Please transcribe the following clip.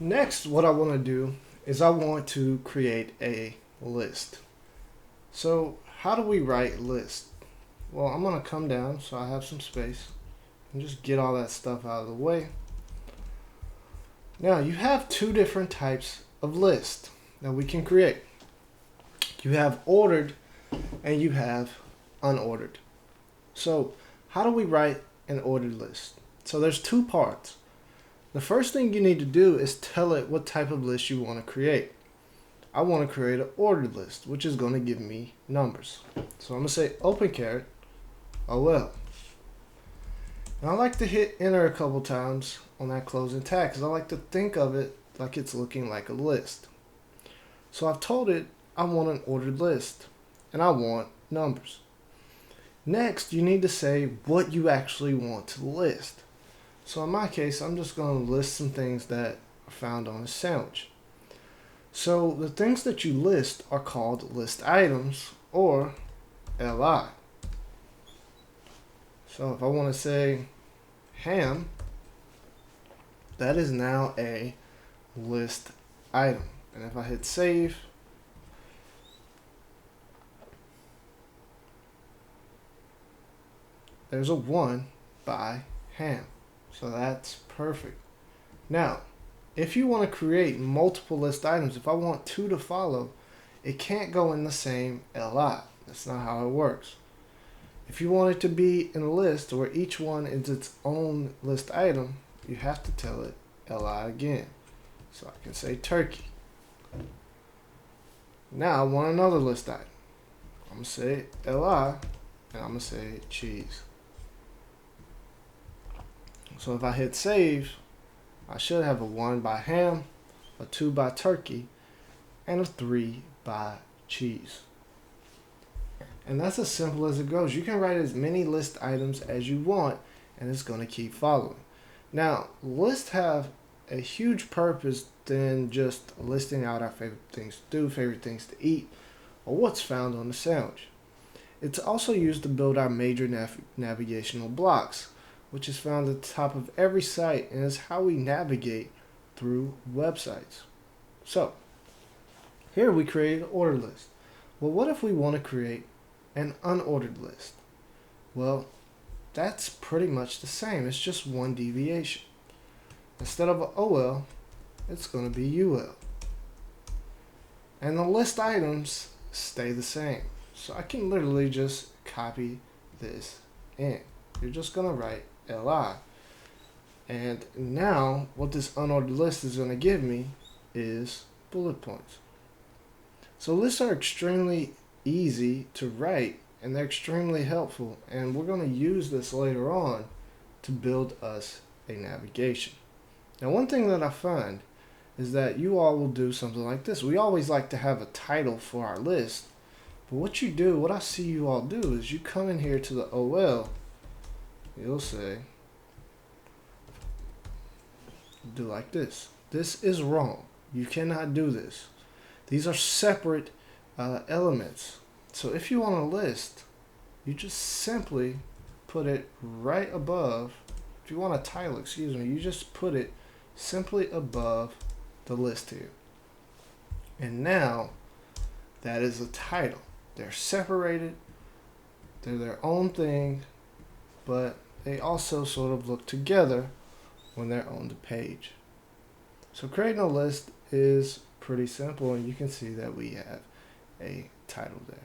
Next, what I want to do is I want to create a list. So how do we write list? Well, I'm going to come down so I have some space and just get all that stuff out of the way. Now you have two different types of list that we can create. You have ordered and you have unordered. So how do we write an ordered list? So there's two parts. The first thing you need to do is tell it what type of list you want to create. I want to create an ordered list, which is going to give me numbers. So I'm going to say open caret OL. And I like to hit enter a couple times on that closing tag because I like to think of it like it's looking like a list. So I've told it I want an ordered list and I want numbers. Next, you need to say what you actually want to list. So in my case, I'm just going to list some things that are found on a sandwich. So the things that you list are called list items or LI. So if I want to say ham, that is now a list item. And if I hit save, there's a 1 by ham. So that's perfect. Now, if you want to create multiple list items, if I want two to follow, it can't go in the same LI. That's not how it works. If you want it to be in a list where each one is its own list item, you have to tell it LI again. So I can say turkey. Now I want another list item. I'm going to say LI and I'm going to say cheese. So if I hit save, I should have a 1 by ham, a 2 by turkey, and a 3 by cheese. And that's as simple as it goes. You can write as many list items as you want, and it's going to keep following. Now, lists have a huge purpose than just listing out our favorite things to do, favorite things to eat, or what's found on the sandwich. It's also used to build our major navigational blocks, which is found at the top of every site and is how we navigate through websites. So, here we create an ordered list. Well, what if we want to create an unordered list? Well, that's pretty much the same. It's just one deviation. Instead of an OL, it's going to be UL. And the list items stay the same. So I can literally just copy this in. You're just going to write LI. And now what this unordered list is going to give me is bullet points. So lists are extremely easy to write and they're extremely helpful, and we're going to use this later on to build us a navigation. Now one thing that I find is that you all will do something like this. We always like to have a title for our list, but what I see you all do is you come in here to the OL, you'll say, do like this. This is wrong. You cannot do this. These are separate elements. So if you want a list, you just simply put it right above. If you want a title, you just put it simply above the list here. And now that is a title. They're separated. They're their own thing, but they also sort of look together when they're on the page. So creating a list is pretty simple, and you can see that we have a title there.